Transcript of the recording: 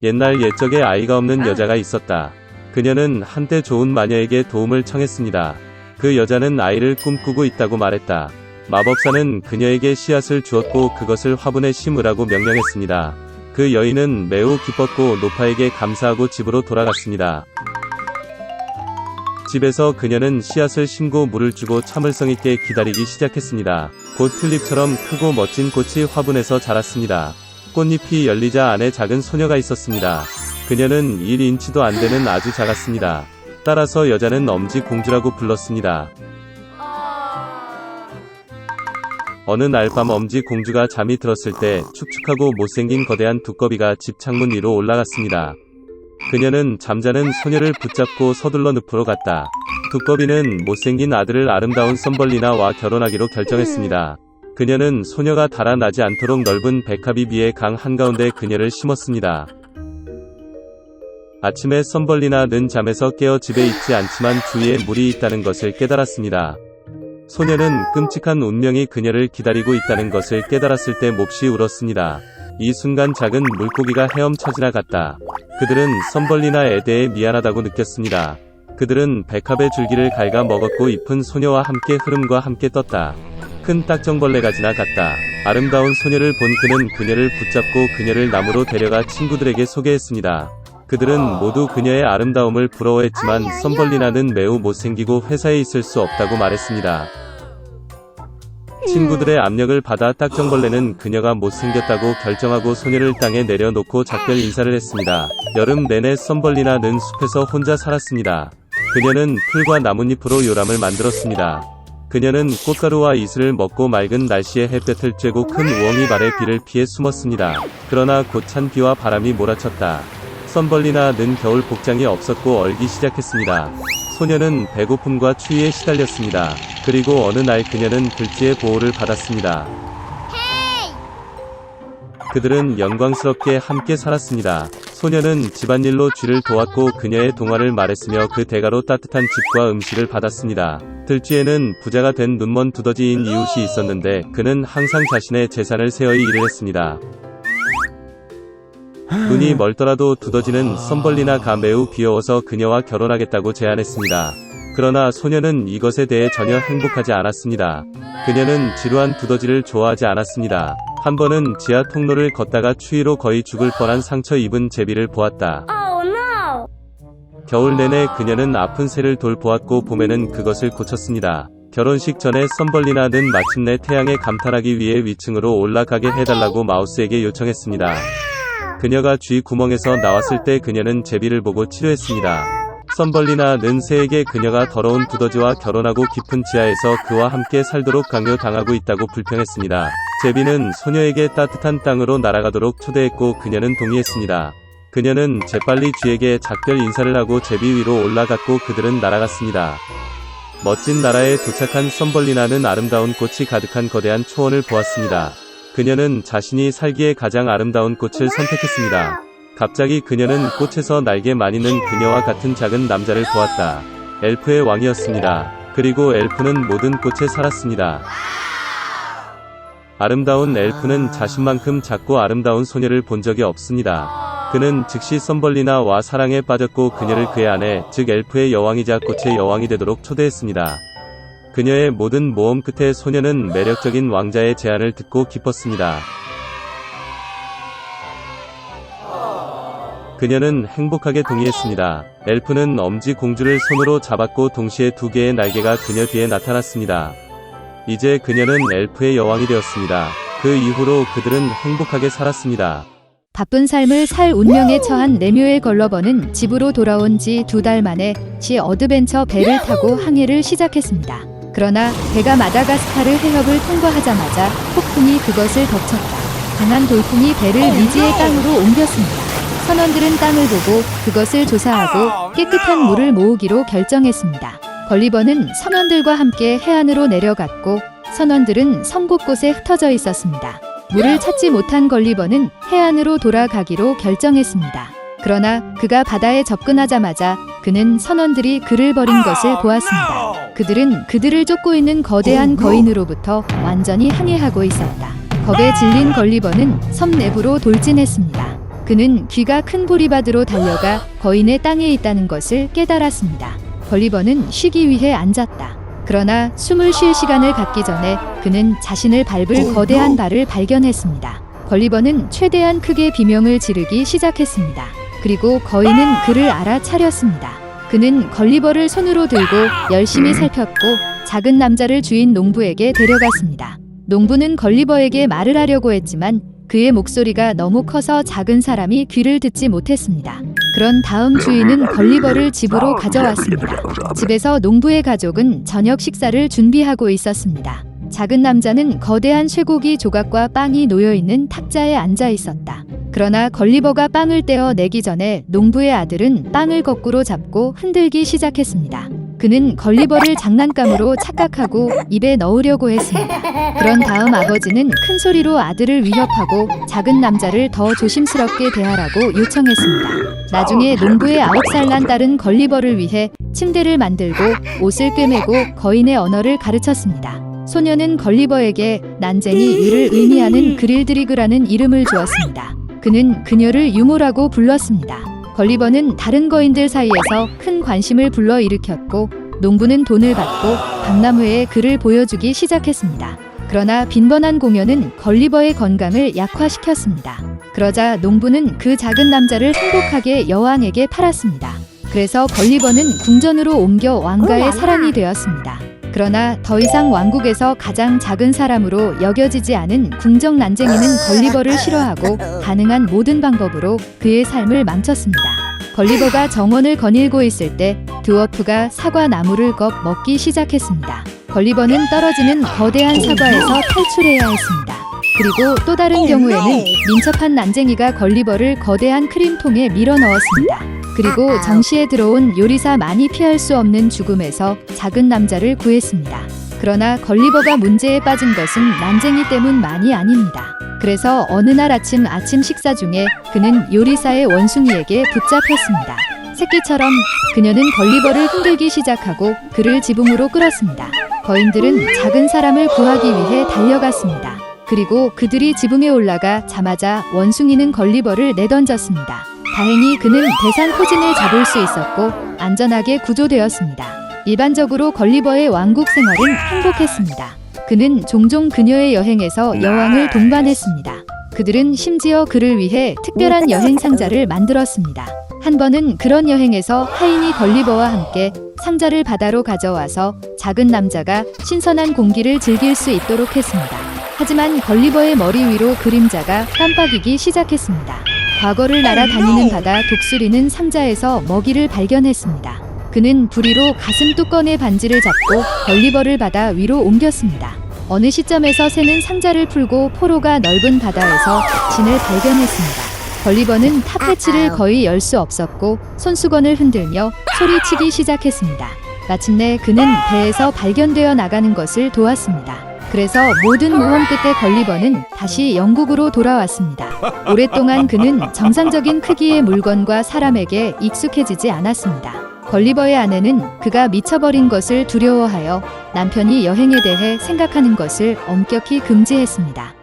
옛날 옛적에 아이가 없는 여자가 있었다. 그녀는 한때 좋은 마녀에게 도움을 청했습니다. 그 여자는 아이를 꿈꾸고 있다고 말했다. 마법사는 그녀에게 씨앗을 주었고 그것을 화분에 심으라고 명령했습니다. 그 여인은 매우 기뻤고 노파에게 감사하고 집으로 돌아갔습니다. 집에서 그녀는 씨앗을 심고 물을 주고 참을성 있게 기다리기 시작했습니다. 곧 튤립처럼 크고 멋진 꽃이 화분에서 자랐습니다. 꽃잎이 열리자 안에 작은 소녀가 있었습니다. 그녀는 1인치도 안 되는 아주 작았습니다. 따라서 여자는 엄지공주라고 불렀습니다. 어느 날 밤 엄지공주가 잠이 들었을 때 축축하고 못생긴 거대한 두꺼비가 집 창문 위로 올라갔습니다. 그녀는 잠자는 소녀를 붙잡고 서둘러 늪으로 갔다. 두꺼비는 못생긴 아들을 아름다운 썸벌리나와 결혼하기로 결정했습니다. 그녀는 소녀가 달아나지 않도록 넓은 백합이 위에 강 한가운데 그녀를 심었습니다. 아침에 썸벌리나는 잠에서 깨어 집에 있지 않지만 주위에 물이 있다는 것을 깨달았습니다. 소녀는 끔찍한 운명이 그녀를 기다리고 있다는 것을 깨달았을 때 몹시 울었습니다. 이 순간 작은 물고기가 헤엄쳐 지나갔다. 그들은 썸벌리나에 대해 미안하다고 느꼈습니다. 그들은 백합의 줄기를 갉아 먹었고 잎은 소녀와 함께 흐름과 함께 떴다. 큰 딱정벌레가 지나갔다. 아름다운 소녀를 본 그는 그녀를 붙잡고 그녀를 나무로 데려가 친구들에게 소개했습니다. 그들은 모두 그녀의 아름다움을 부러워했지만 썸벌리나는 매우 못생기고 회사에 있을 수 없다고 말했습니다. 친구들의 압력을 받아 딱정벌레는 그녀가 못생겼다고 결정하고 소녀를 땅에 내려놓고 작별 인사를 했습니다. 여름 내내 썸벌리나는 숲에서 혼자 살았습니다. 그녀는 풀과 나뭇잎으로 요람을 만들었습니다. 그녀는 꽃가루와 이슬을 먹고 맑은 날씨에 햇볕을 쬐고 큰 우엉이 발에 비를 피해 숨었습니다. 그러나 곧 찬 비와 바람이 몰아쳤다. 썸벌리나는 겨울 복장이 없었고 얼기 시작했습니다. 소녀는 배고픔과 추위에 시달렸습니다. 그리고 어느 날 그녀는 들쥐의 보호를 받았습니다. 그들은 영광스럽게 함께 살았습니다. 소녀는 집안일로 쥐를 도왔고 그녀의 동화를 말했으며 그 대가로 따뜻한 집과 음식을 받았습니다. 들쥐에는 부자가 된 눈먼 두더지인 이웃이 있었는데 그는 항상 자신의 재산을 세어이 일을 했습니다. 눈이 멀더라도 두더지는 썸벌리나가 매우 귀여워서 그녀와 결혼하겠다고 제안했습니다. 그러나 소녀는 이것에 대해 전혀 행복하지 않았습니다. 그녀는 지루한 두더지를 좋아하지 않았습니다. 한 번은 지하 통로를 걷다가 추위로 거의 죽을 뻔한 상처 입은 제비를 보았다. 겨울 내내 그녀는 아픈 새를 돌보았고 봄에는 그것을 고쳤습니다. 결혼식 전에 썸벌리나는 마침내 태양에 감탄하기 위해 위층으로 올라가게 해달라고 마우스에게 요청했습니다. 그녀가 쥐 구멍에서 나왔을 때 그녀는 제비를 보고 치료했습니다. 썸벌리나는 새에게 그녀가 더러운 두더지와 결혼하고 깊은 지하에서 그와 함께 살도록 강요당하고 있다고 불평했습니다. 제비는 소녀에게 따뜻한 땅으로 날아가도록 초대했고 그녀는 동의했습니다. 그녀는 재빨리 쥐에게 작별 인사를 하고 제비 위로 올라갔고 그들은 날아갔습니다. 멋진 나라에 도착한 썸벌리나는 아름다운 꽃이 가득한 거대한 초원을 보았습니다. 그녀는 자신이 살기에 가장 아름다운 꽃을 선택했습니다. 갑자기 그녀는 꽃에서 날개 많이 는 그녀와 같은 작은 남자를 보았다. 엘프의 왕이었습니다. 그리고 엘프는 모든 꽃에 살았습니다. 아름다운 엘프는 자신만큼 작고 아름다운 소녀를 본 적이 없습니다. 그는 즉시 썸벌리나와 사랑에 빠졌고 그녀를 그의 아내, 즉 엘프의 여왕이자 꽃의 여왕이 되도록 초대했습니다. 그녀의 모든 모험 끝에 소녀는 매력적인 왕자의 제안을 듣고 기뻤습니다. 그녀는 행복하게 동의했습니다. 엘프는 엄지공주를 손으로 잡았고 동시에 두 개의 날개가 그녀 뒤에 나타났습니다. 이제 그녀는 엘프의 여왕이 되었습니다. 그 이후로 그들은 행복하게 살았습니다. 바쁜 삶을 살 운명에 처한 레뮤엘 걸러버는 집으로 돌아온 지 2달 만에 시 어드벤처 배를 타고 항해를 시작했습니다. 그러나 배가 마다가스카르 해협을 통과하자마자 폭풍이 그것을 덮쳤다. 강한 돌풍이 배를 미지의 땅으로 옮겼습니다. 선원들은 땅을 보고 그것을 조사하고 깨끗한 물을 모으기로 결정했습니다. 걸리버는 선원들과 함께 해안으로 내려갔고 선원들은 섬 곳곳에 흩어져 있었습니다. 물을 찾지 못한 걸리버는 해안으로 돌아가기로 결정했습니다. 그러나 그가 바다에 접근하자마자 그는 선원들이 그를 버린 것을 보았습니다. 그들은 그들을 쫓고 있는 거대한 거인으로부터 완전히 항해하고 있었다. 겁에 질린 걸리버는 섬 내부로 돌진했습니다. 그는 귀가 큰 보리밭으로 달려가 거인의 땅에 있다는 것을 깨달았습니다. 걸리버는 쉬기 위해 앉았다. 그러나 숨을 쉴 시간을 갖기 전에 그는 자신을 밟을 거대한 발을 발견했습니다. 걸리버는 최대한 크게 비명을 지르기 시작했습니다. 그리고 거인은 그를 알아차렸습니다. 그는 걸리버를 손으로 들고 열심히 살폈고 작은 남자를 주인 농부에게 데려갔습니다. 농부는 걸리버에게 말을 하려고 했지만 그의 목소리가 너무 커서 작은 사람이 귀를 듣지 못했습니다. 그런 다음 주인은 걸리버를 집으로 가져왔습니다. 집에서 농부의 가족은 저녁 식사를 준비하고 있었습니다. 작은 남자는 거대한 쇠고기 조각과 빵이 놓여있는 탁자에 앉아 있었다. 그러나 걸리버가 빵을 떼어 내기 전에 농부의 아들은 빵을 거꾸로 잡고 흔들기 시작했습니다. 그는 걸리버를 장난감으로 착각하고 입에 넣으려고 했습니다. 그런 다음 아버지는 큰 소리로 아들을 위협하고 작은 남자를 더 조심스럽게 대하라고 요청했습니다. 나중에 농부의 9살 난 딸은 걸리버를 위해 침대를 만들고 옷을 꿰매고 거인의 언어를 가르쳤습니다. 소녀는 걸리버에게 난쟁이 유를 의미하는 그릴드리그라는 이름을 주었습니다. 그는 그녀를 유모라고 불렀습니다. 걸리버는 다른 거인들 사이에서 큰 관심을 불러일으켰고 농부는 돈을 받고 박람회에 그를 보여주기 시작했습니다. 그러나 빈번한 공연은 걸리버의 건강을 약화시켰습니다. 그러자 농부는 그 작은 남자를 행복하게 여왕에게 팔았습니다. 그래서 걸리버는 궁전으로 옮겨 왕가의 사랑이 되었습니다. 그러나 더 이상 왕국에서 가장 작은 사람으로 여겨지지 않은 궁정 난쟁이는 걸리버를 싫어하고 가능한 모든 방법으로 그의 삶을 망쳤습니다. 걸리버가 정원을 거닐고 있을 때 드워프가 사과 나무를 먹기 시작했습니다. 걸리버는 떨어지는 거대한 사과에서 탈출해야 했습니다. 그리고 또 다른 경우에는 민첩한 난쟁이가 걸리버를 거대한 크림통에 밀어 넣었습니다. 그리고 정시에 들어온 요리사만이 피할 수 없는 죽음에서 작은 남자를 구했습니다. 그러나 걸리버가 문제에 빠진 것은 난쟁이 때문만이 아닙니다. 그래서 어느 날 아침 식사 중에 그는 요리사의 원숭이에게 붙잡혔습니다. 새끼처럼 그녀는 걸리버를 흔들기 시작하고 그를 지붕으로 끌었습니다. 거인들은 작은 사람을 구하기 위해 달려갔습니다. 그리고 그들이 지붕에 올라가 자마자 원숭이는 걸리버를 내던졌습니다. 다행히 그는 대상 포진을 잡을 수 있었고 안전하게 구조되었습니다. 일반적으로 걸리버의 왕국 생활은 행복했습니다. 그는 종종 그녀의 여행에서 여왕을 동반했습니다. 그들은 심지어 그를 위해 특별한 여행 상자를 만들었습니다. 한 번은 그런 여행에서 하인이 걸리버와 함께 상자를 바다로 가져와서 작은 남자가 신선한 공기를 즐길 수 있도록 했습니다. 하지만 걸리버의 머리 위로 그림자가 깜빡이기 시작했습니다. 과거를 날아다니는 바다 독수리는 상자에서 먹이를 발견했습니다. 그는 부리로 가슴 뚜껑의 반지를 잡고 걸리버를 바다 위로 옮겼습니다. 어느 시점에서 새는 상자를 풀고 포로가 넓은 바다에서 진을 발견했습니다. 걸리버는 탑패치를 거의 열 수 없었고 손수건을 흔들며 소리치기 시작했습니다. 마침내 그는 배에서 발견되어 나가는 것을 도왔습니다. 그래서 모든 모험 끝에 걸리버는 다시 영국으로 돌아왔습니다. 오랫동안 그는 정상적인 크기의 물건과 사람에게 익숙해지지 않았습니다. 걸리버의 아내는 그가 미쳐버린 것을 두려워하여 남편이 여행에 대해 생각하는 것을 엄격히 금지했습니다.